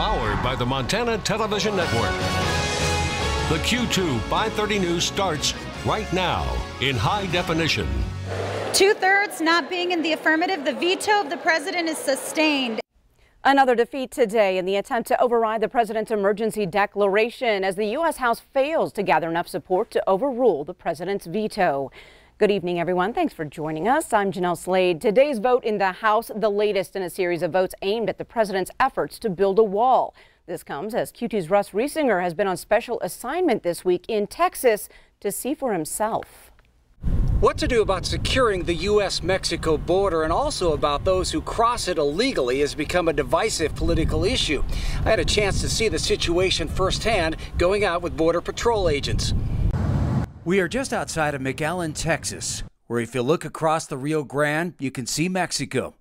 Powered by the Montana Television Network. The Q2 530 News starts right now in high definition. 2/3 not being in the affirmative, the veto of the president is sustained. Another defeat today in the attempt to override the president's emergency declaration as the U.S. House fails to gather enough support to overrule the president's veto. Good evening, everyone. Thanks for joining us. I'm Jeanelle Slade. Today's vote in the House, the latest in a series of votes aimed at the president's efforts to build a wall. This comes as Q2's Russ Riesinger has been on special assignment this week in Texas to see for himself. What to do about securing the U.S.-Mexico border and also about those who cross it illegally has become a divisive political issue. I had a chance to see the situation firsthand going out with Border Patrol agents. We are just outside of McAllen, Texas, where if you look across the Rio Grande, you can see Mexico.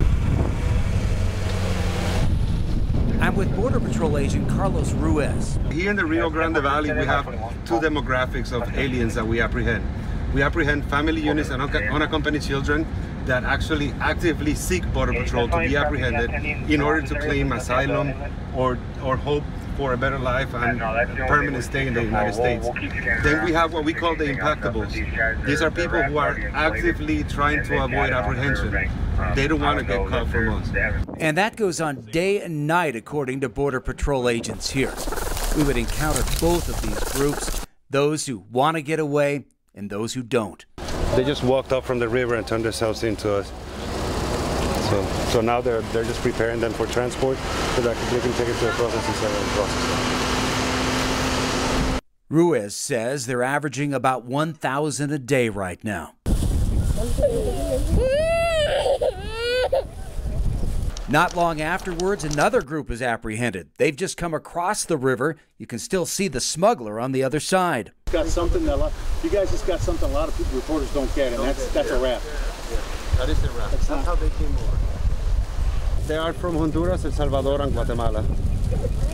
I'm with Border Patrol agent Carlos Ruiz. Here in the Rio Grande Valley, we have two demographics of aliens that we apprehend. We apprehend family units and unaccompanied children that actually actively seek Border Patrol to be apprehended in order to claim asylum or hope for a better life and permanent stay in the United States. Then we have what we call the impactables. These are people who are actively trying to avoid apprehension. They don't want to get caught from us. And that goes on day and night, according to Border Patrol agents here. We would encounter both of these groups, those who want to get away and those who don't. They just walked up from the river and turned themselves into us. So now they're just preparing them for transport so that they can take it to the processing center and process it. Ruiz says they're averaging about 1,000 a day right now. Not long afterwards, another group is apprehended. They've just come across the river. You can still see the smuggler on the other side. Got something that you guys just got something a lot of people, reporters don't get, and that's a wrap. That is a wrap. That's how they came over. They are from Honduras, El Salvador, and Guatemala.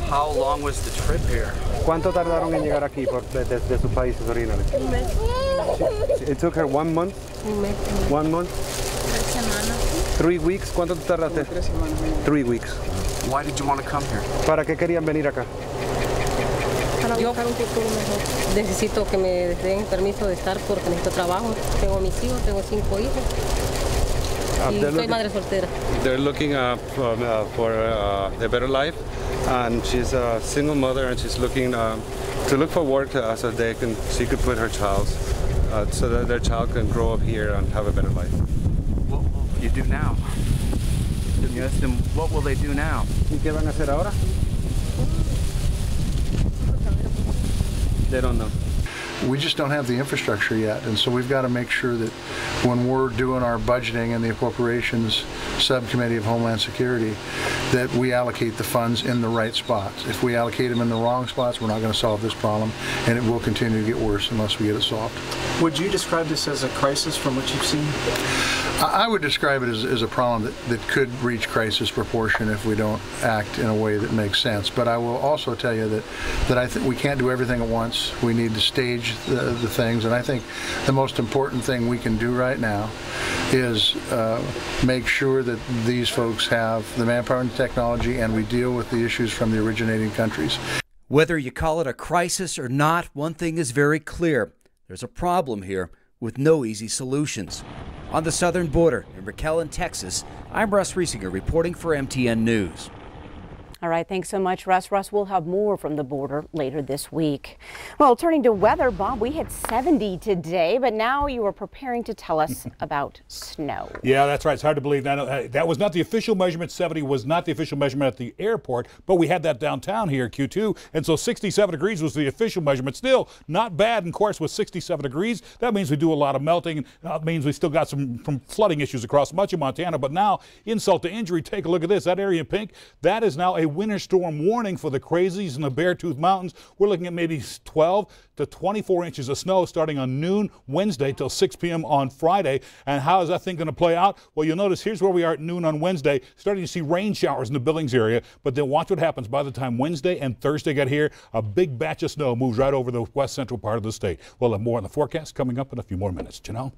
How long was the trip here? ¿Cuánto tardaron en llegar aquí de sus países originales? Un mes. It took her 1 month. Un mes. 1 month. 3 semanas. 3 weeks. ¿Cuánto te tardaste? 3 semanas. 3 weeks. Why did you want to come here? ¿Para qué querían venir acá? Para buscar un futuro mejor. Necesito que me den permiso de estar porque necesito trabajo. Tengo mis hijos, tengo 5 hijos. Y soy madre soltera. They're looking for a better life, and she's a single mother, and she's looking to look for work so she could put her child, so that their child can grow up here and have a better life. What will you do now? Yes, then what will they do now? ¿Y qué van a hacer ahora? They don't know. We just don't have the infrastructure yet, and so we've got to make sure that when we're doing our budgeting and the appropriations subcommittee of Homeland Security, that we allocate the funds in the right spots. If we allocate them in the wrong spots, we're not going to solve this problem, and it will continue to get worse unless we get it solved. Would you describe this as a crisis from what you've seen? I would describe it as a problem that could reach crisis proportion if we don't act in a way that makes sense. But I will also tell you that I think we can't do everything at once. We need to stage the things, and I think the most important thing we can do right now is make sure that these folks have the manpower and technology, and we deal with the issues from the originating countries. Whether you call it a crisis or not, one thing is very clear. There's a problem here with no easy solutions. On the southern border in McAllen, Texas, I'm Russ Riesinger reporting for MTN News. All right, thanks so much, Russ. Russ, we'll have more from the border later this week. Well, turning to weather, Bob, we hit 70 today, but now you are preparing to tell us about snow. Yeah, that's right. It's hard to believe. That was not the official measurement. 70 was not the official measurement at the airport, but we had that downtown here, Q2, and so 67 degrees was the official measurement. Still not bad, and of course, with 67 degrees, that means we do a lot of melting. That means we still got some flooding issues across much of Montana, but now, insult to injury, take a look at this. That area in pink, that is now a winter storm warning for the Crazies in the Beartooth Mountains. We're looking at maybe 12 to 24 inches of snow starting on noon Wednesday till 6 p.m. on Friday. And how is that thing going to play out? Well, you'll notice here's where we are at noon on Wednesday, starting to see rain showers in the Billings area. But then watch what happens by the time Wednesday and Thursday get here. A big batch of snow moves right over the west central part of the state. We'll have more on the forecast coming up in a few more minutes. Jeanelle?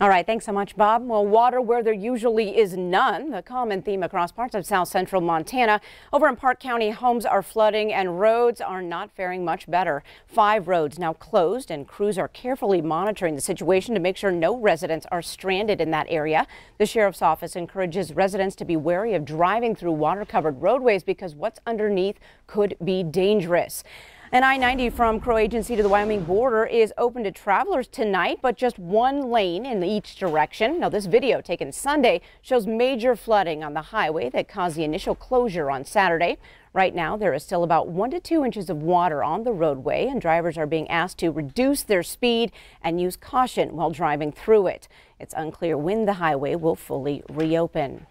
All right, thanks so much, Bob. Well, water where there usually is none, the common theme across parts of south central Montana. Over in Park County, homes are flooding and roads are not faring much better. 5 roads now closed, and crews are carefully monitoring the situation to make sure no residents are stranded in that area. The sheriff's office encourages residents to be wary of driving through water-covered roadways because what's underneath could be dangerous. An I-90 from Crow Agency to the Wyoming border is open to travelers tonight, but just one lane in each direction. Now, this video taken Sunday shows major flooding on the highway that caused the initial closure on Saturday. Right now, there is still about 1 to 2 inches of water on the roadway, and drivers are being asked to reduce their speed and use caution while driving through it. It's unclear when the highway will fully reopen.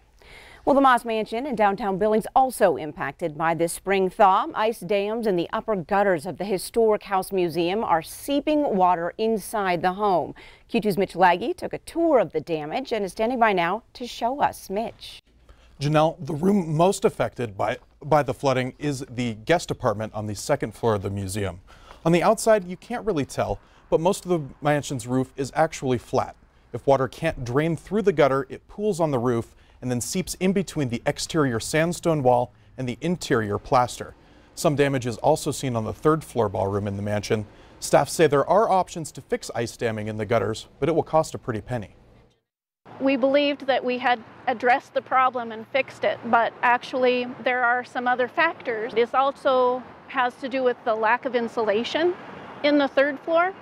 Well, the Moss Mansion in downtown Billings also impacted by this spring thaw. Ice dams in the upper gutters of the historic House Museum are seeping water inside the home. Q2's Mitch Laggy took a tour of the damage and is standing by now to show us. Mitch. Janelle, the room most affected by the flooding is the guest apartment on the 2nd floor of the museum. On the outside, you can't really tell, but most of the mansion's roof is actually flat. If water can't drain through the gutter, it pools on the roof and then seeps in between the exterior sandstone wall and the interior plaster. Some damage is also seen on the 3rd floor ballroom in the mansion. Staff say there are options to fix ice damming in the gutters, but it will cost a pretty penny. We believed that we had addressed the problem and fixed it, but actually there are some other factors. This also has to do with the lack of insulation in the 3rd floor.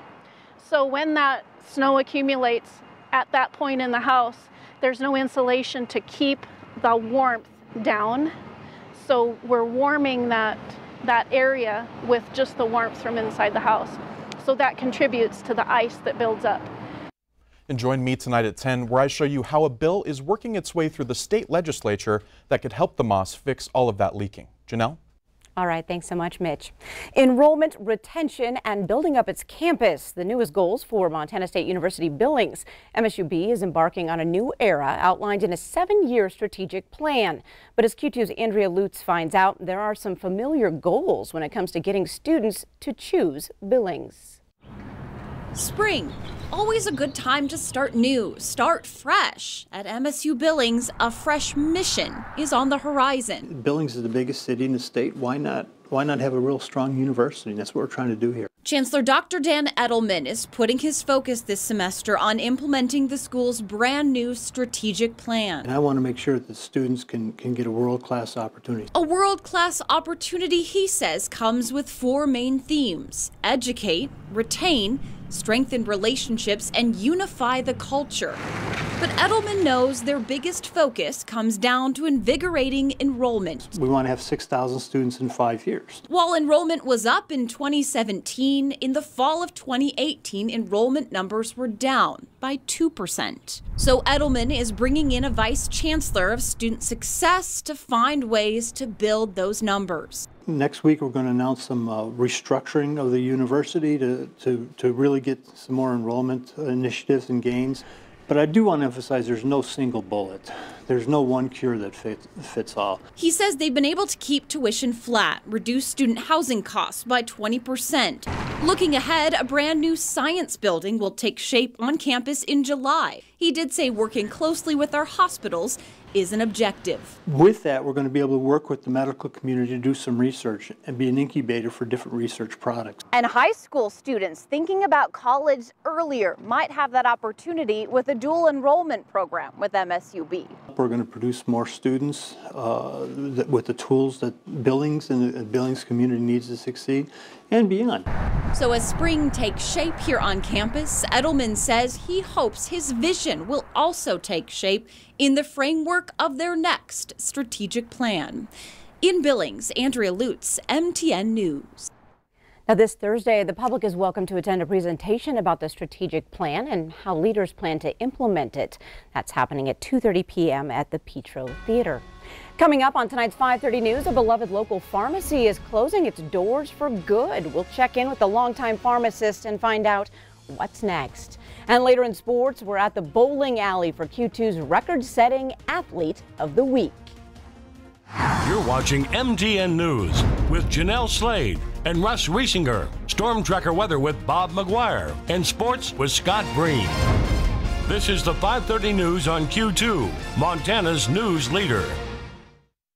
So when that snow accumulates at that point in the house, there's no insulation to keep the warmth down. So we're warming that area with just the warmth from inside the house. So that contributes to the ice that builds up. And join me tonight at 10, where I show you how a bill is working its way through the state legislature that could help the Moss fix all of that leaking. Janelle? All right, thanks so much, Mitch. Enrollment, retention, and building up its campus, the newest goals for Montana State University Billings. MSUB is embarking on a new era outlined in a 7-year strategic plan. But as Q2's Andrea Lutz finds out, there are some familiar goals when it comes to getting students to choose Billings. Spring, always a good time to start new, start fresh. At MSU Billings, a fresh mission is on the horizon. Billings is the biggest city in the state. Why not have a real strong university? And that's what we're trying to do here. Chancellor Dr. Dan Edelman is putting his focus this semester on implementing the school's brand new strategic plan. And I want to make sure that the students can get a world-class opportunity. A world-class opportunity, he says, comes with 4 main themes: educate, retain, strengthen relationships, and unify the culture. But Edelman knows their biggest focus comes down to invigorating enrollment. We want to have 6,000 students in 5 years. While enrollment was up in 2017, in the fall of 2018, enrollment numbers were down by 2%. So Edelman is bringing in a vice chancellor of student success to find ways to build those numbers. Next week, we're going to announce some restructuring of the university to really get some more enrollment initiatives and gains. But I do want to emphasize there's no single bullet. There's no one cure that fits all. He says they've been able to keep tuition flat, reduce student housing costs by 20%. Looking ahead, a brand new science building will take shape on campus in July. He did say working closely with our hospitals is an objective. With that, we're going to be able to work with the medical community to do some research and be an incubator for different research products. And high school students thinking about college earlier might have that opportunity with a dual enrollment program with MSUB. We're going to produce more students with the tools that Billings and the Billings community needs to succeed and beyond. So as spring takes shape here on campus, Edelman says he hopes his vision will also take shape in the framework of their next strategic plan. In Billings, Andrea Lutz, MTN News. Now, this Thursday, the public is welcome to attend a presentation about the strategic plan and how leaders plan to implement it. That's happening at 2:30 p.m. at the Petro Theater. Coming up on tonight's 5:30 News, a beloved local pharmacy is closing its doors for good. We'll check in with the longtime pharmacist and find out what's next. And later in sports, we're at the bowling alley for Q2's record-setting Athlete of the Week. You're watching MTN News with Jeanelle Slade and Russ Riesinger. Storm Tracker weather with Bob McGuire. And sports with Scott Breen. This is the 530 News on Q2, Montana's news leader.